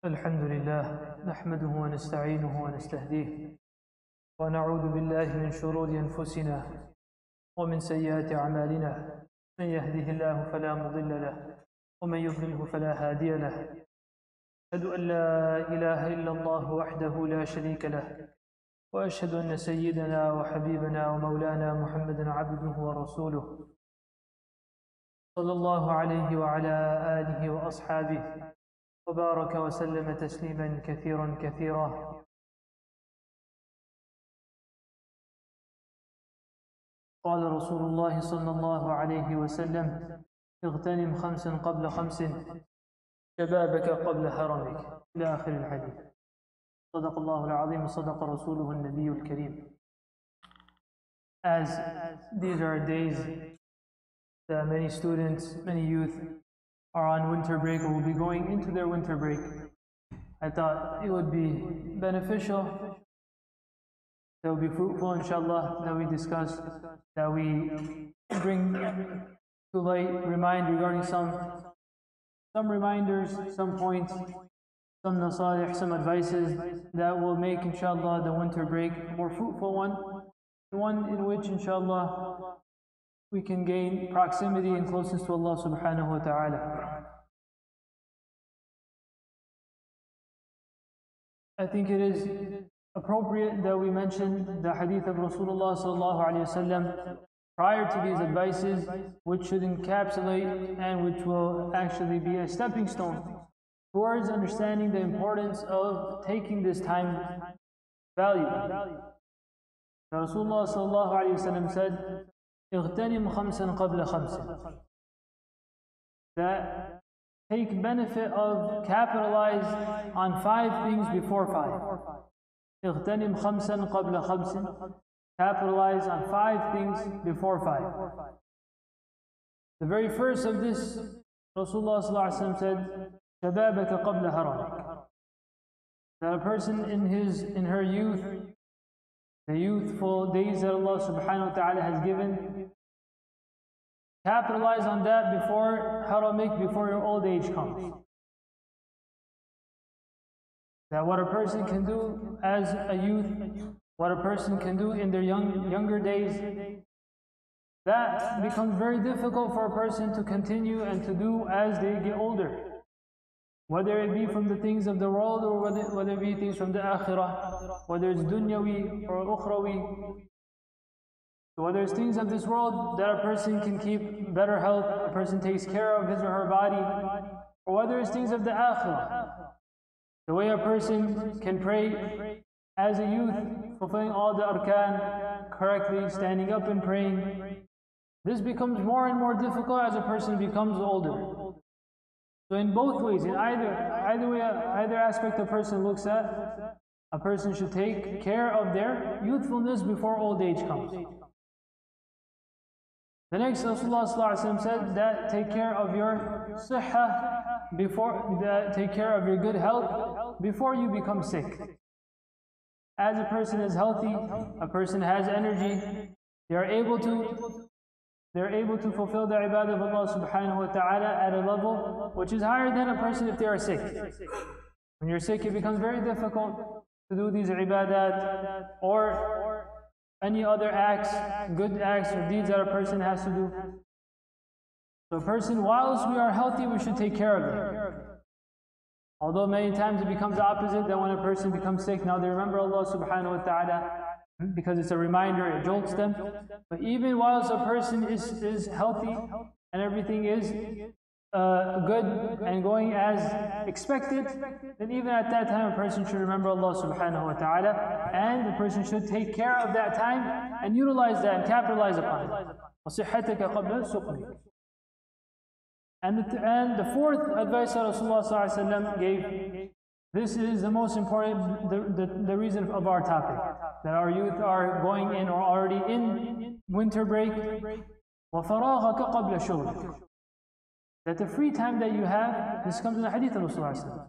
الحمد لله نحمده ونستعينه ونستهديه ونعوذ بالله من شرور أنفسنا ومن سيئات أعمالنا. من يهده الله فلا مضل له ومن يضلله فلا هادي له. أشهد أن لا إله إلا الله وحده لا شريك له، وأشهد أن سيدنا وحبيبنا ومولانا محمدا عبده ورسوله صلى الله عليه وعلى آله وأصحابه وبارك وسلم تسليما كثيرا كثيرا. قال رسول الله صلى الله عليه وسلم: اغتنم خمسا قبل خمس، شبابك قبل هرمك، إلى آخر الحديث. صدق الله العظيم وصدق رسوله النبي الكريم. As these are days that many students, many youth are on winter break or will be going into their winter break, I thought it would be beneficial, that would be fruitful, inshallah, that we discuss, that we bring to light, remind regarding some reminders, some points, some nasalih, some advices that will make, inshallah, the winter break a more fruitful one in which, inshallah, we can gain proximity and closeness to Allah subhanahu wa ta'ala. I think it is appropriate that we mention the hadith of Rasulullah sallallahu alayhi wa sallam prior to these advices, which should encapsulate and which will actually be a stepping stone towards understanding the importance of taking this time value. Rasulullah sallallahu alayhi wa sallam said, اغتنم خمسا قبل خمس, that take benefit of, capitalize on 5 things before 5. اغتنم خمسا قبل خمس, capitalize on 5 things before 5. The very first of this, Rasulullah sallallahu alaihi wasallam said, شبابك قبل هرمك, that a person in her youth, the youthful days that Allah subhanahu wa ta'ala has given, capitalize on that before haramik, before your old age comes. That what a person can do as a youth, what a person can do in their younger days, that becomes very difficult for a person to continue and to do as they get older. Whether it be from the things of the world or whether it be things from the akhirah, whether it's dunyawi or ukhrawi, whether it's things of this world that a person can keep better health, a person takes care of his or her body, or whether it's things of the akhirah, the way a person can pray as a youth, fulfilling all the arkan correctly, standing up and praying. This becomes more and more difficult as a person becomes older. So in both ways, in either way, either aspect a person looks at, a person should take care of their youthfulness before old age comes. The next, Rasulullah sallallahu alaihi wasallam said that take care of your sihha, take care of your good health before you become sick. As a person is healthy, a person has energy, they are able to fulfill the ibadah of Allah subhanahu wa ta'ala at a level which is higher than a person if they are sick. When you're sick, it becomes very difficult to do these ibadat or any other acts, good acts or deeds that a person has to do. So a person, whilst we are healthy, we should take care of them. Although many times it becomes the opposite, that when a person becomes sick, now they remember Allah subhanahu wa ta'ala, because it's a reminder, it jolts them. But even whilst a person is healthy and everything is good and going as expected, then even at that time a person should remember Allah subhanahu wa ta'ala, and the person should take care of that time and utilize that and capitalize upon it. وَصِحَّتَكَ قَبْلَ سُقْمِكَ. And the fourth advice that Rasulullah sallallahu alaihi wasallam gave, this is the most important, the reason of our topic, that our youth are going in or already in winter break. وَفَرَاغَكَ قَبْلَ شُغْلِكَ, that the free time that you have, this comes in the hadith of Rasulullah,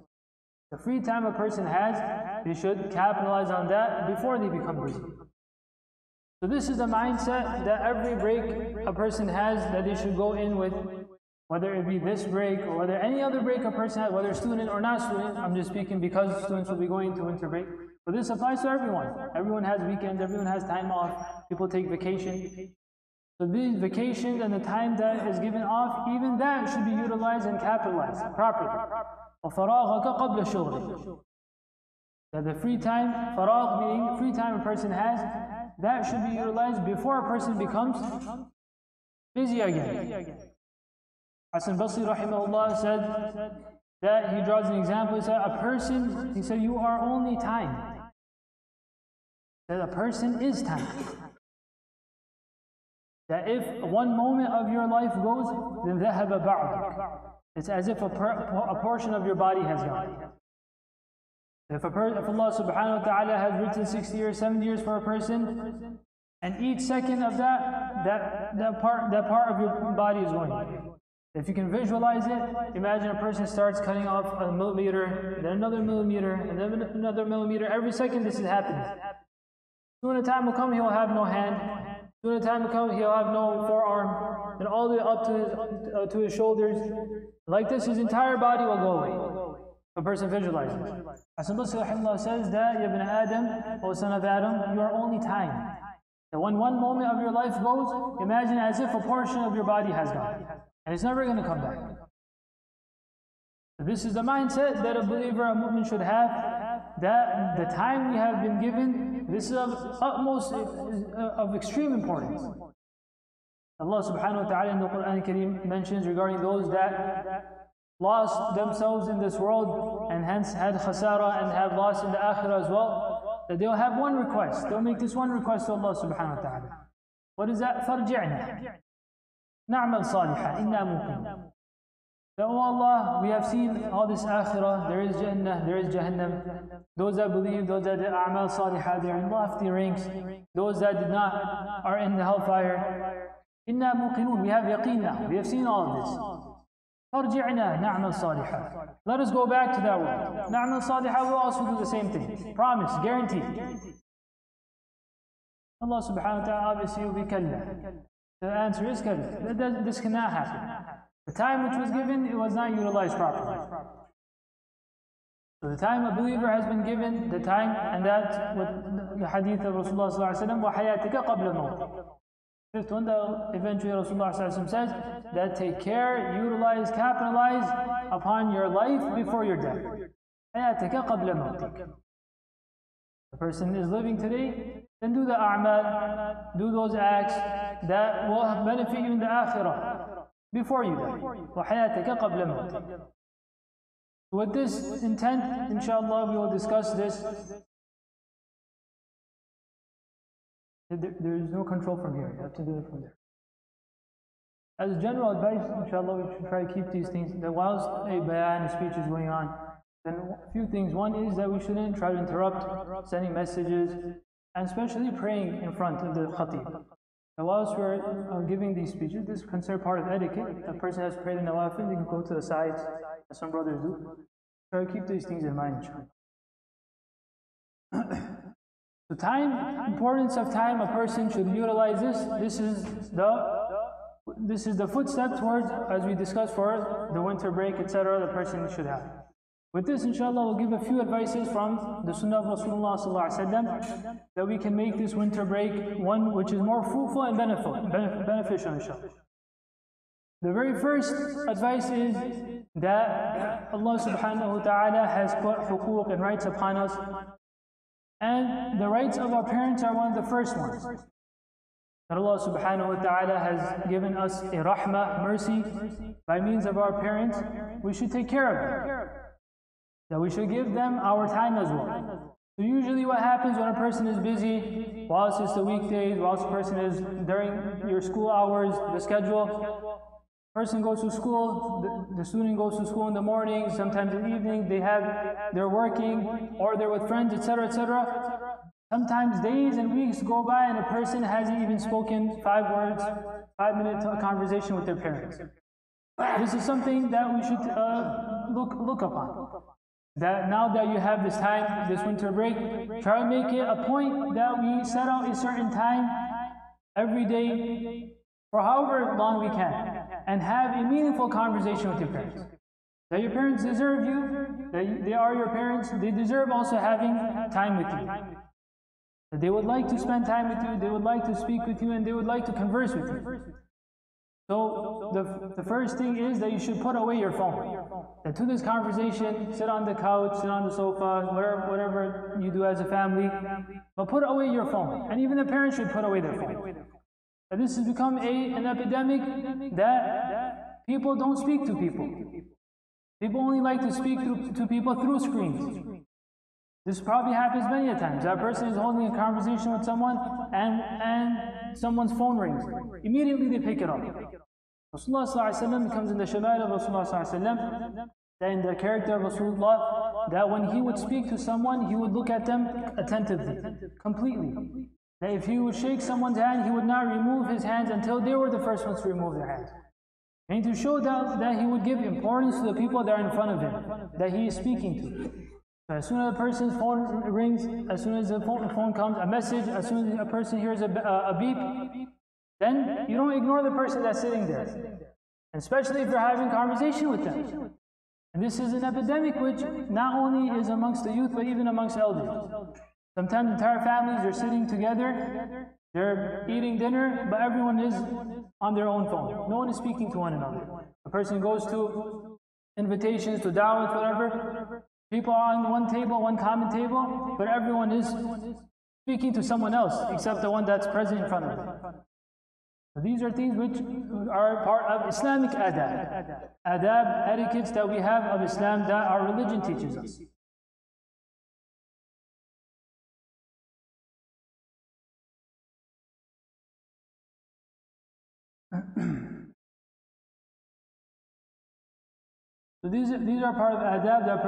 the free time a person has, they should capitalize on that before they become busy. So this is the mindset that every break a person has, that they should go in with whether it be this break or whether any other break a person has, whether student or not student. I'm just speaking because students will be going to winter break. But this applies to everyone. Everyone has weekends, everyone has time off, people take vacation. So these vacations and the time that is given off, even that should be utilized and capitalized properly. وَفَرَاغَكَ قَبْلَ شُغْلِكَ. That the free time, faragh meaning free time a person has, that should be utilized before a person becomes busy again. Hasan Basri rahimahullah said that he draws an example. He said a person, he said, you are only time. That a person is time. That if one moment of your life goes, then ذهب بعض. It's as if a portion of your body has gone. If Allah subhanahu wa ta'ala has written 60 years, 70 years for a person, and each second of that part of your body is going. If you can visualize it, imagine a person starts cutting off a millimeter, then another millimeter, and then another millimeter. Every second this is happening. Soon a time will come, he will have no hand. Soon a time will come, he'll have no forearm. And all the way up to his shoulders. Like this, his entire body will go away. A person visualizes. Hasan Basri rahimahullah says that, Ya ibn Adam, O son of Adam, you are only time. And when one moment of your life goes, imagine as if a portion of your body has gone. And it's never going to come back. This is the mindset that a believer, a mu'min should have, that the time we have been given, this is of extreme importance. Allah subhanahu wa ta'ala in the Quran Kareem mentions regarding those that lost themselves in this world and hence had khasara and have lost in the akhirah as well, that they'll have one request. They'll make this one request to Allah subhanahu wa ta'ala. What is that? فَارْجِعْنَا نَعْمَلْ صَالِحًا إِنَّا مُوقِنُونَ. That, oh Allah, we have seen all this akhirah, there is Jannah, there is Jahannam. Those that believe, those that did a'mal salihah, they are in lofty ranks. Those that did not are in the hellfire. إِنَّا مُوقِنُونَ. We have yaqeen now, we have seen all of this. فَارْجِعْنَا نَعْمَلْ صَالِحًا. Let us go back to that world. نَعْمَلْ صَالِحًا will also do the same thing. Promise, guaranteed. Allah subhanahu wa ta'ala obviously will be kalla. The answer is kalla. This cannot happen. The time which was given, it was not utilized properly. So the time a believer has been given, the time, and that with the hadith of Rasulullah sallallahu alaihi wasallam, وَحَيَاتِكَ قَبْلَ الْمَوْتِ. Fifth one, that eventually Rasulullah sallallahu alaihi wasallam says that take care, utilize, capitalize upon your life before your death. حَيَاتِكَ قَبْلَ الْمَوْتِ. The person is living today, then do the a'mal, do those acts that will benefit you in the akhirah. Before you die. وَحَيَاتَكَ قَبْلَ مَوْتِكَ. With this intent, inshallah, we will discuss this. There is no control from here. You have to do it from there. As a general advice, inshallah, we should try to keep these things. That whilst a bayan, a speech is going on, then a few things. One is that we shouldn't try to interrupt sending messages, and especially praying in front of the khatib. Now, whilst we're giving these speeches, this is considered part of etiquette. If a person has prayed in nawafil, they can go to the sides, as some brothers do. Try to keep these things in mind. So time, importance of time, a person should utilize this. This is the footstep towards, as we discussed for the winter break, etc. the person should have. With this, inshallah, we'll give a few advices from the Sunnah of Rasulullah sallallahu alaihi wasallam that we can make this winter break one which is more fruitful and beneficial, inshallah. The very first advice is that Allah subhanahu wa ta'ala has put huquq and rights upon us, and the rights of our parents are one of the first ones. That Allah subhanahu wa ta'ala has given us a rahmah, mercy, by means of our parents. We should take care of them. That we should give them our time as well. So usually what happens when a person is busy, whilst it's the weekdays, whilst a person is during your school hours, the schedule, person goes to school, the student goes to school in the morning, sometimes in the evening, they're working, or they're with friends, etc., etc. Sometimes days and weeks go by and a person hasn't even spoken 5 words, 5-minute conversation with their parents. This is something that we should look upon. That now that you have this time, this winter break, try to make it a point that we set out a certain time every day for however long we can. and have a meaningful conversation with your parents. That your parents deserve you, that they are your parents, they deserve also having time with you. That they would like to spend time with you, they would like to speak with you, and they would like to converse with you. So the first thing is that you should put away your phone. That to this conversation, sit on the couch, sit on the sofa, whatever you do as a family, but put away your phone. And even the parents should put away their phone. And this has become an epidemic that people don't speak to people. People only like to speak to people through screens. This probably happens many a times. That person is holding a conversation with someone and someone's phone rings. Immediately they pick it up. Rasulullah comes in the Shama'il of Rasulullah, that in the character of Rasulullah, that when he would speak to someone, he would look at them attentively, completely. That if he would shake someone's hand, he would not remove his hands until they were the first ones to remove their hands. And to show that he would give importance to the people that are in front of him, that he is speaking to. So as soon as a person's phone rings, as soon as the phone comes, a message, as soon as a person hears a beep, then you don't ignore the person that's sitting there. And especially if you're having conversation with them. And this is an epidemic which not only is amongst the youth, but even amongst elders. Sometimes entire families are sitting together, they're eating dinner, but everyone is on their own phone. No one is speaking to one another. A person goes to invitations, to da'wah, whatever. People are on one table, one common table, but everyone is speaking to someone else, except the one that's present in front of them. So these are things which are part of Islamic adab. Adab, etiquettes that we have of Islam that our religion teaches us. So these are part of adab that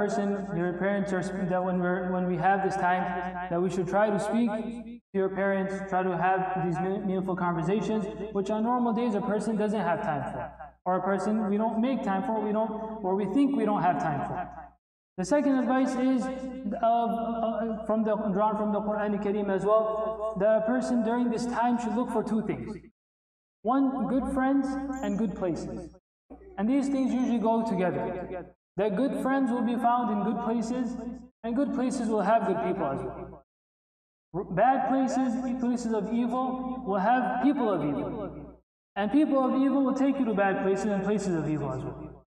your parents are, that when we have this time, that we should try to speak to your parents, try to have these meaningful conversations, which on normal days a person doesn't have time for, or a person we don't make time for, or we think we don't have time for. The second advice is drawn from the Quran Kareem as well, that a person during this time should look for two things. One, good friends and good places. And these things usually go together. That good friends will be found in good places, and good places will have good people as well. Bad places, places of evil, will have people of evil. And people of evil will take you to bad places and places of evil as well.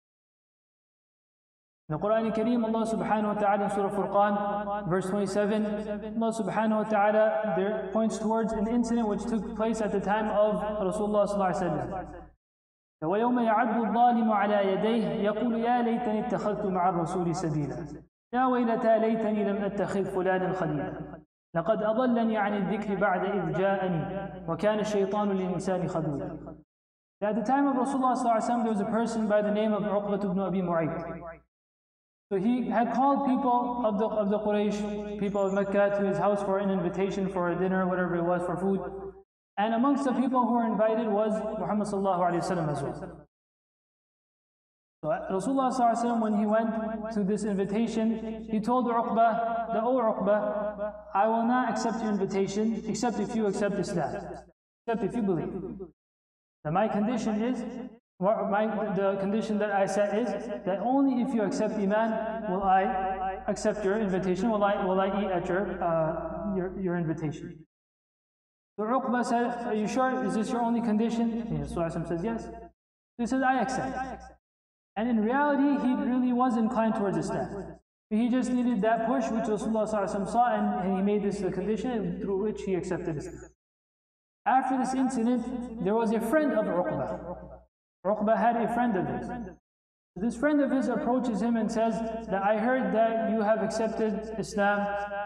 In the Quran Kareem, Allah subhanahu wa ta'ala in Surah Furqan, verse 27, Allah subhanahu wa ta'ala there points towards an incident which took place at the time of Rasulullah sallallahu alaihi wasallam. وَيَوْمَ يَعَدُّ الظَّالِمُ عَلَى يَدَيْهِ يَقُولُ يَا لَيْتَنِي اتَّخَذْتُ مَعَ الرَّسُولِ سَبِيلًا يَا وَيْلَتَى لَيْتَنِي لَمْ أَتَّخِذْ فُلَانًا خَلِيلًا لَقَدْ أَضَلَّنِي عَنِ الذِّكْرِ بَعْدَ إِذْ جَاءَنِي وَكَانَ الشَّيْطَانُ لِلْإِنسَانِ خَذُولًا. At the time of Rasulullah sallallahu alaihi wasallam, there was a person by the name of Uqbah ibn Abi Mu'ayt. So he had called people of the Quraysh, people of Mecca, to his house for an invitation for a dinner, whatever it was, for food. And amongst the people who were invited was Muhammad sallallahu alaihi wasallam as well. So Rasulullah sallallahu alaihi wasallam, when he went to this invitation, he told Uqbah, "O Uqbah, I will not accept your invitation except if you accept Islam, except if you believe. Now my condition is, the condition that I set is that only if you accept Iman will I accept your invitation, will I eat at your invitation." So Uqbah said, "Are you sure? Is this your only condition?" And Rasulullah says, "Yes." He says, "I accept." And in reality, he really was inclined towards Islam. He just needed that push which Rasulullah saw, and he made this the condition through which he accepted Islam. After this incident, there was a friend of Uqbah. Uqbah had a friend of his. This friend of his approaches him and says that I heard that you have accepted Islam,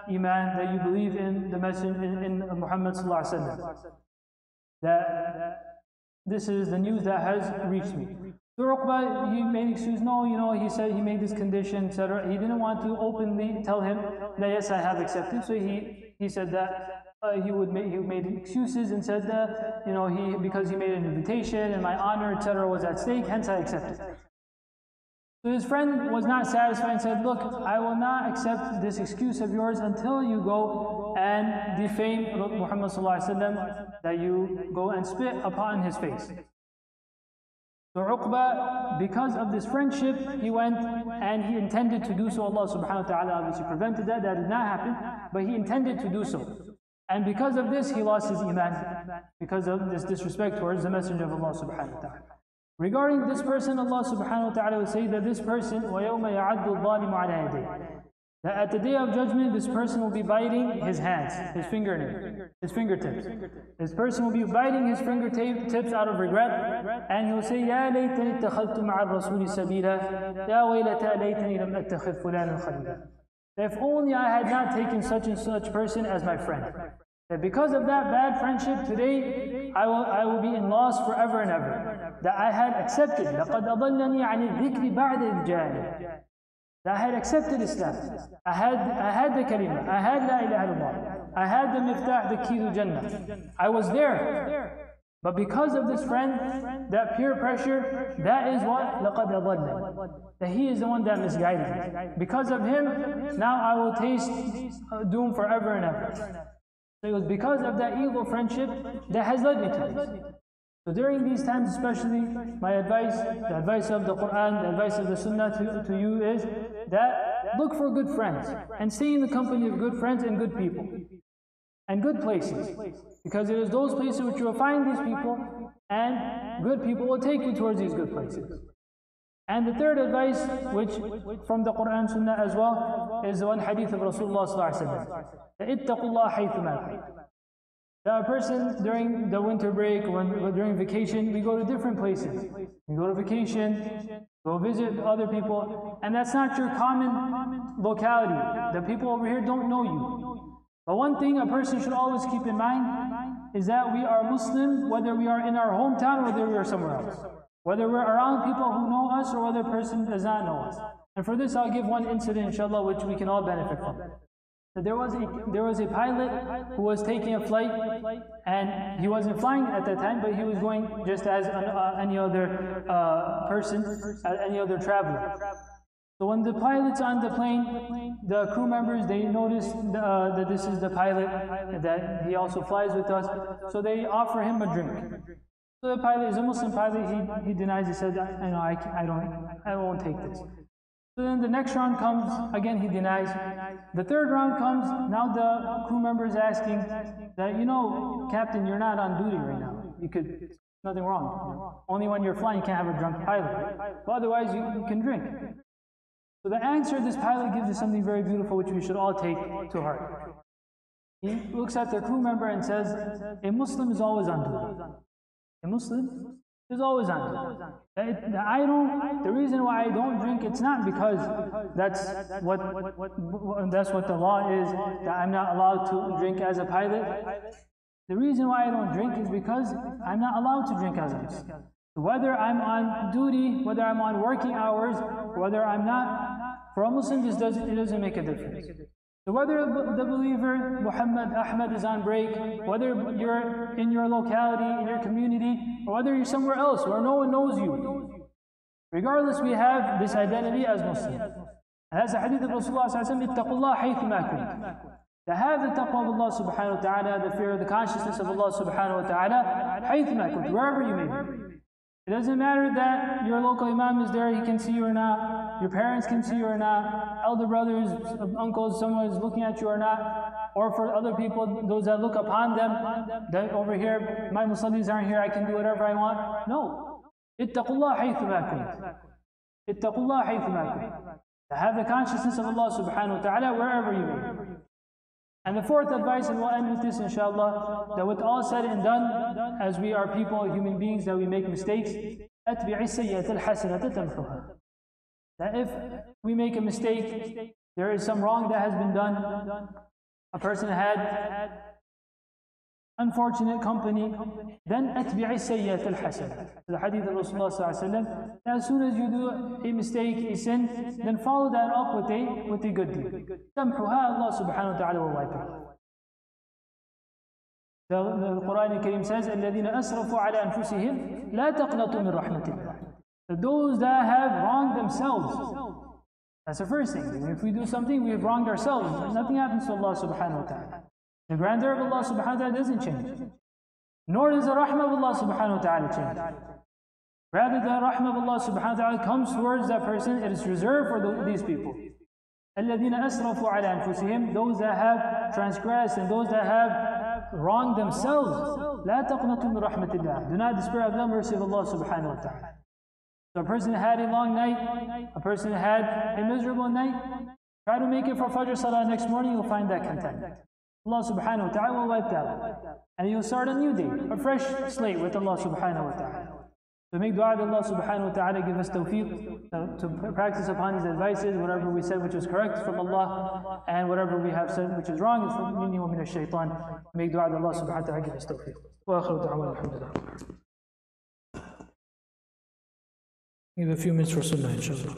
Iman, that you believe in the Messenger, in Muhammad sallallahu alaihi wasallam. That this is the news that has reached me. So Uqbah, he made excuse, no, he said he made this condition, etc. He didn't want to openly tell him that yes, I have accepted. So he said that he made excuses and said that because he made an invitation and my honor, etc. was at stake, hence I accepted. So his friend was not satisfied and said, "Look, I will not accept this excuse of yours until you go and defame Muhammad sallallahu alaihi wasallam, that you go and spit upon his face." So Uqba, because of this friendship, he went and he intended to do so. Allah subhanahu wa ta'ala obviously prevented that. That did not happen, but he intended to do so. And because of this, he lost his iman, because of this disrespect towards the Messenger of Allah subhanahu wa ta'ala. Regarding this person, Allah subhanahu wa ta'ala will say that this person, وَيَوْمَ يَعَدُّ الظَّالِمُ عَلَى يَدَيْهِ, that at the day of judgment, this person will be biting his hands, his fingertips. This person will be biting his fingertips out of regret, and he will say, يَا لَيْتَنِي اتَّخَذْتُ مَعَ الرَّسُولِ سَبِيلًا يَا وَيْلَتَى لَيْتَنِي لَمْ أَتَّخِذْ فُلَانًا خَلِيلًا. If only I had not taken such and such person as my friend. That because of that bad friendship, today I will be in loss forever and ever. That I had accepted, لَقَدْ أَضَلَّنِي عَنِ الذِّكْرِ بَعْدَ إِذْ جَاءَنِي. That I had accepted Islam. I had the kalima. I had la ilaha illallah. I had the miftah, the key to Jannah. I was there. But because of this friend, that peer pressure, that is what لَقَدْ أَضَلَّنِي. That he is the one that misguided me. Because of him, now I will taste doom forever and ever. So it was because of that evil friendship that has led me to this. So during these times especially, my advice, the advice of the Quran, the advice of the Sunnah to you is that look for good friends and stay in the company of good friends and good people and good places, because it is those places which you will find these people, and good people will take you towards these good places. And the third advice, which from the Quran Sunnah as well, is the one hadith of Rasulullah sallallahu alaihi wasallam. اتقوا الله حيثما كنتم. That a person during the winter break, during vacation, we go to different places. We go to vacation, go visit other people, and that's not your common locality. The people over here don't know you. But one thing a person should always keep in mind is that we are Muslim, whether we are in our hometown or whether we are somewhere else. Whether we're around people who know us or whether a person does not know us. And for this I'll give one incident, inshallah, which we can all benefit from. So there was a pilot who was taking a flight, and he wasn't flying at that time, but he was going just as any other person, any other traveler. So when the pilot's on the plane, the crew members, they notice that this is the pilot, that he also flies with us, so they offer him a drink. So the pilot is a Muslim pilot, he denies, he said, I won't take this. So then the next round comes, again he denies. The third round comes, now the crew member is asking that, Captain, you're not on duty right now. Nothing wrong. Only when you're flying you can't have a drunk pilot, right? But otherwise you can drink. So the answer this pilot gives is something very beautiful which we should all take to heart. He looks at the crew member and says, a Muslim is always on duty. A Muslim is always on duty. The reason why I don't drink, it's not because that's what the law is, that I'm not allowed to drink as a pilot. The reason why I don't drink is because I'm not allowed to drink as a Muslim. Whether I'm on duty, whether I'm on working hours, whether I'm not, for a Muslim it doesn't make a difference. So whether the believer, Muhammad, Ahmad is on break, whether you're in your locality, in your community, or whether you're somewhere else where no one knows you, regardless, we have this identity as Muslim. And that's the hadith of Rasulullah sallallahu alaihi wasallam, اتقوا الله حيثما كنتم. To have the taqwa of Allah subhanahu wa ta'ala, the fear of the consciousness of Allah subhanahu wa ta'ala, حيثما كنتم, wherever you may be. It doesn't matter that your local imam is there, he can see you or not, your parents can see you or not, elder brothers, uncles, someone is looking at you or not, or for other people, those that look upon them, that over here, my musallis aren't here, I can do whatever I want. No. اتقوا الله حيثما كنتم. اتقوا الله حيثما كنتم. To have the consciousness of Allah subhanahu wa ta'ala wherever you may be. And the fourth advice, and we'll end with this inshallah, that with all said and done, as we are people, human beings, that we make mistakes, أتبع السيئة الحسنة تمحها. That if we make a mistake, there is some wrong that has been done, a person had unfortunate company, then أتبع السيئة الحسنة. The hadith of Rasulullah sallallahu alaihi wasallam, as soon as you do a mistake, a sin, then follow that up with a good deed. تمحها, Allah subhanahu wa ta'ala will wipe it. The Quran al-Karim says, الذين أسرفوا على أنفسهم لا تقنطوا من رحمة الله. Those that have wronged themselves. That's the first thing. If we do something, we have wronged ourselves. Nothing happens to Allah subhanahu wa ta'ala. The grandeur of Allah subhanahu wa ta'ala doesn't change. Nor does the rahmah of Allah subhanahu wa ta'ala change. Rather, the rahmah of Allah subhanahu wa ta'ala comes towards that person. It is reserved for these people. الَّذِينَ أَسْرَفُوا عَلَى أَنفُسِهِمْ, those that have transgressed and those that have wronged themselves. لَا تَقْنَطُوا مِنْ رَحْمَةِ اللَّهِ, do not despair of the mercy of Allah subhanahu wa ta'ala. So a person had a long night, a person had a miserable night, try to make it for Fajr Salah next morning, you'll find that contentment. Allah subhanahu wa ta'ala will wipe that out. And you'll start a new day, a fresh slate with Allah subhanahu wa ta'ala. So make dua that Allah subhanahu wa ta'ala give us tawfiq to practice upon His advices. Whatever we said which is correct is from Allah, and whatever we have said which is wrong is from minni wa min ash-shaytan. Make dua that Allah subhanahu wa ta'ala give us tawfiq. Wa akhiru da'wana alhamdulillah. Give a few minutes for sunnah, inshallah.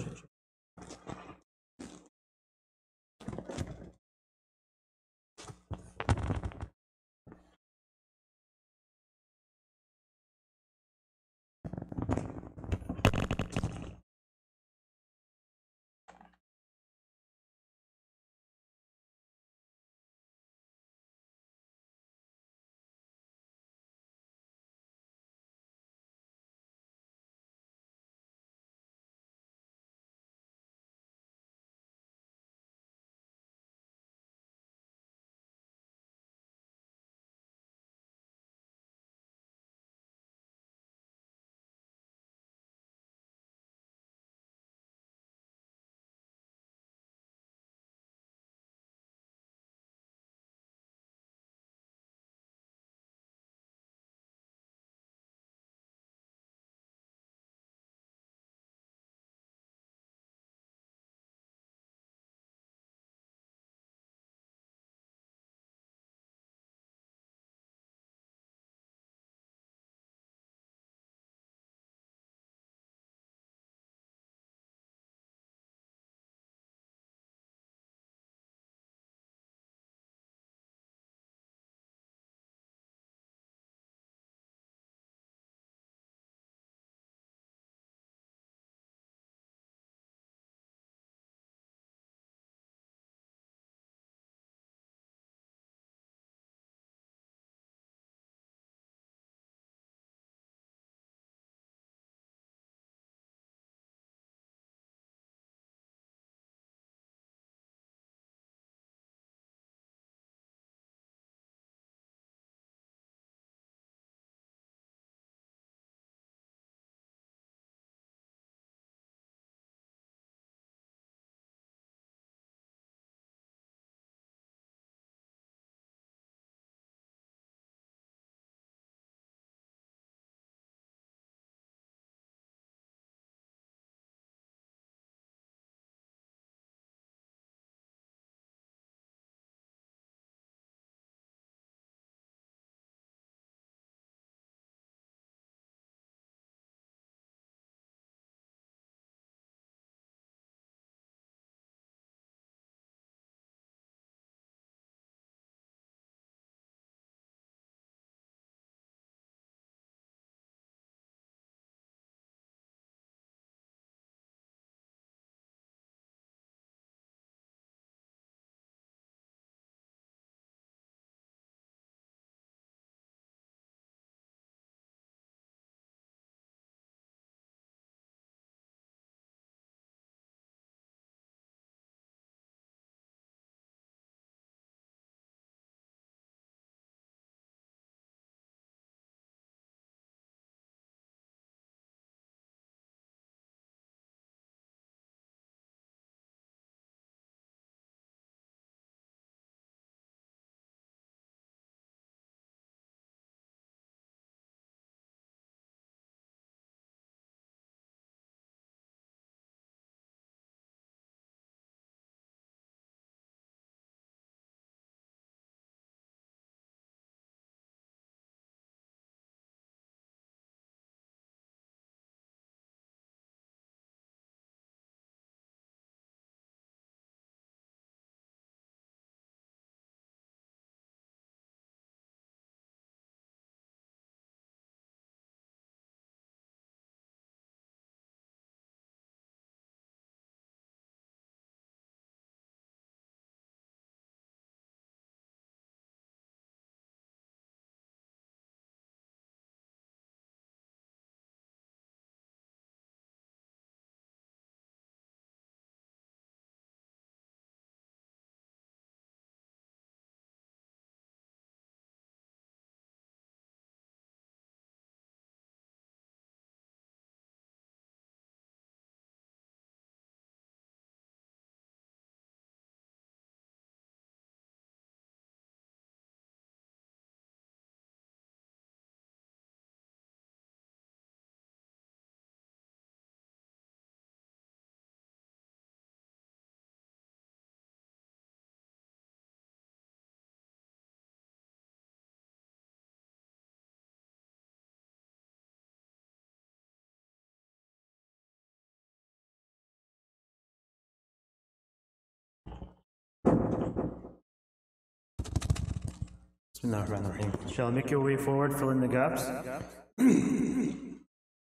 Bismillahirrahmanirrahim. Shall make your way forward, fill in the gaps.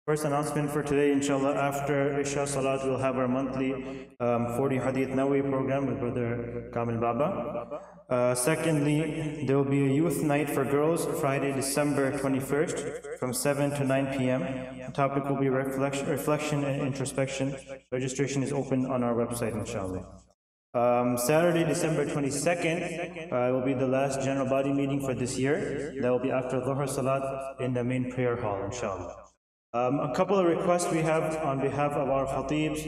First announcement for today, inshallah, after Isha Salat, we'll have our monthly 40 Hadith Nawawi program with Brother Kamil Baba. Secondly, there will be a youth night for girls Friday, December 21st from 7 to 9 p.m. The topic will be reflection and introspection. Registration is open on our website, inshallah. Saturday, December 22nd will be the last general body meeting for this year. That will be after Dhuhr Salat in the main prayer hall, inshallah. A couple of requests we have on behalf of our khatibs,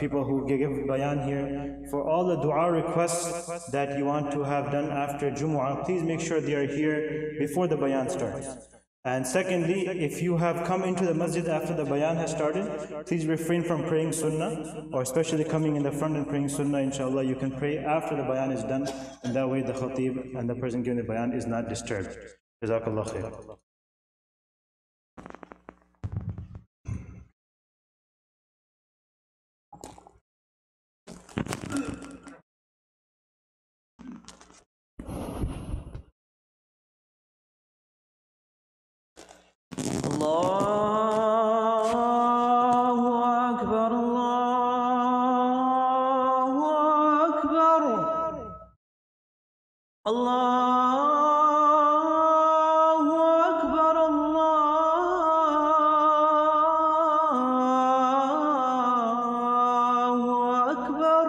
people who give bayan here. For all the dua requests that you want to have done after Jumu'ah, please make sure they are here before the bayan starts. And secondly, if you have come into the masjid after the bayan has started, please refrain from praying sunnah, or especially coming in the front and praying sunnah, inshallah. You can pray after the bayan is done, and that way the khatib and the person giving the bayan is not disturbed. Jazakallah khair. Allahu Akbar, Allahu Akbar, Allahu Akbar, Allahu Akbar.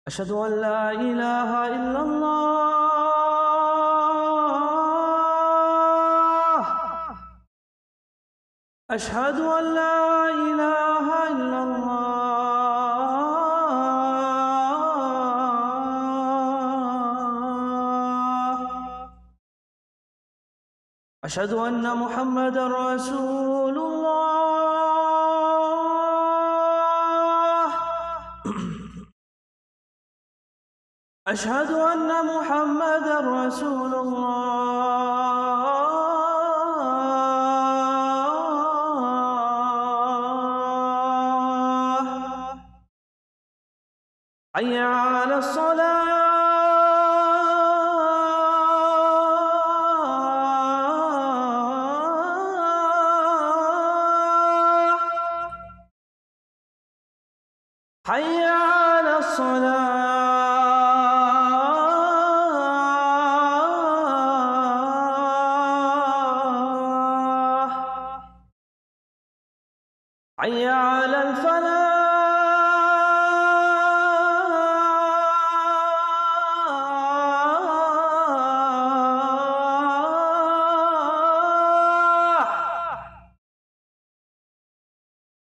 Ashhadu an la ilaha illallah. أشهد أن لا إله إلا الله أشهد أن محمدا رسول الله أشهد أن محمدا رسول الله حي على الصلاة حي على الصلاة حي على الفلاح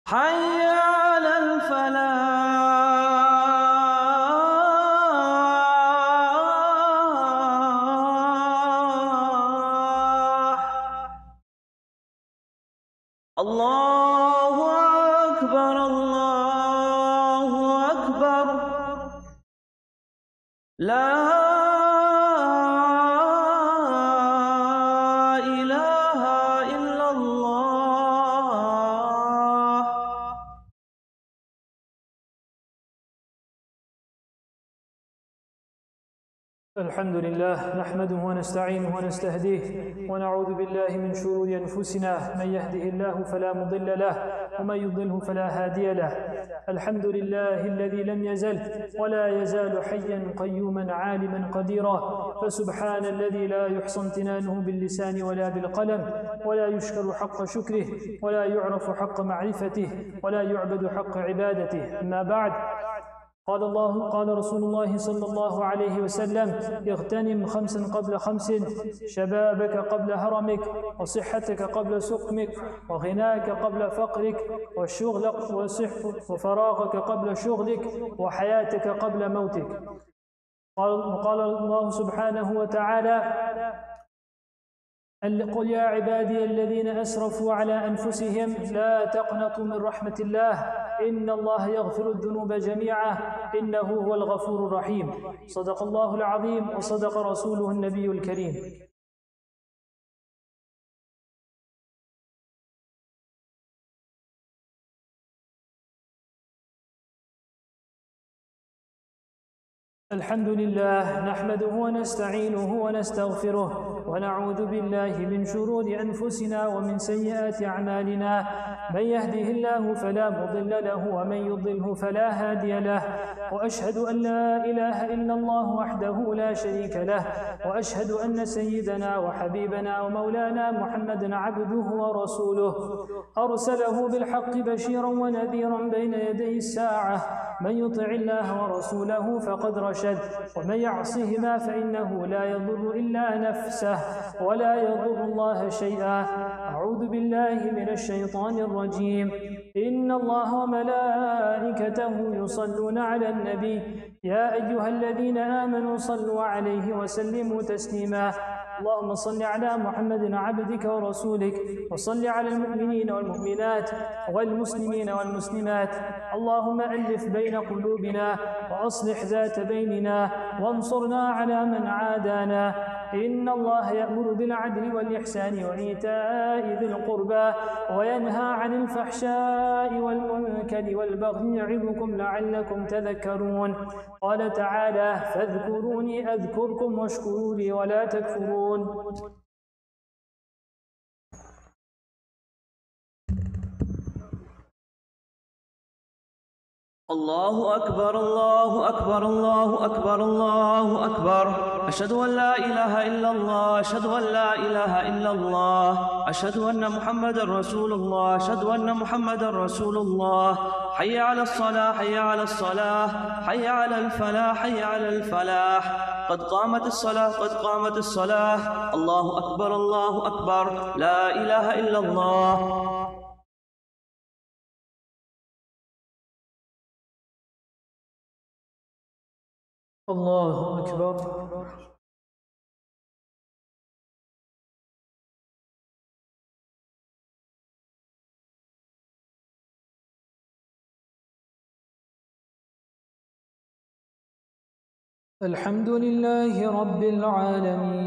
حي على الفلاح الله أكبر الله أكبر لا إله إلا الله الحمد لله نحمده ونستعينه ونستهديه ونعوذ بالله من شرور أنفسنا من يهده الله فلا مضل له ومن يضله فلا هادي له الحمد لله الذي لم يزل ولا يزال حيا قيوما عالما قديرا فسبحان الذي لا يحصى امتنانه باللسان ولا بالقلم ولا يشكر حق شكره ولا يعرف حق معرفته ولا يعبد حق عبادته أما بعد قال رسول الله صلى الله عليه وسلم اغتنم خمسا قبل خمس شبابك قبل هرمك وصحتك قبل سقمك وغناك قبل فقرك وفراغك قبل شغلك وحياتك قبل موتك. وقال الله سبحانه وتعالى قل يا عبادي الذين أسرفوا على أنفسهم لا تقنطوا من رحمة الله إن الله يغفر الذنوب جميعا إنه هو الغفور الرحيم. صدق الله العظيم وصدق رسوله النبي الكريم. الحمد لله نحمده ونستعينه ونستغفره ونعوذ بالله من شرور أنفسنا ومن سيئات أعمالنا. من يهده الله فلا مضل له ومن يضله فلا هادي له، وأشهد أن لا إله إلا الله وحده لا شريك له، وأشهد أن سيدنا وحبيبنا ومولانا محمدا عبده ورسوله أرسله بالحق بشيرا ونذيرا بين يدي الساعة. من يطع الله ورسوله فقد رشد، ومن يعصهما فإنه لا يضر إلا نفسه ولا يضر الله شيئا. أعوذ بالله من الشيطان الرجيم. إن الله وملائكته يصلون على النبي يا أيها الذين آمنوا صلوا عليه وسلموا تسليما. اللهم صل على محمد عبدك ورسولك، وصل على المؤمنين والمؤمنات والمسلمين والمسلمات. اللهم ألف بين قلوبنا وأصلح ذات بيننا وانصرنا على من عادانا. إن الله يأمر بالعدل والإحسان وإيتاء ذي القربى وينهى عن الفحشاء والمنكر والبغي يعظكم لعلكم تذكرون. قال تعالى: فاذكروني أذكركم واشكروا لي ولا تكفرون. الله أكبر الله أكبر الله أكبر الله أكبر. أشهد أن لا إله إلا الله، أشهد أن لا إله إلا الله، أشهد أن محمدا رسول الله، أشهد أن محمدا رسول الله. حي على الصلاة، حي على الصلاة، حي على الفلاح، حي على الفلاح. قد قامت الصلاة، قد قامت الصلاة. الله أكبر الله أكبر، لا إله إلا الله. الله أكبر. الحمد لله رب العالمين.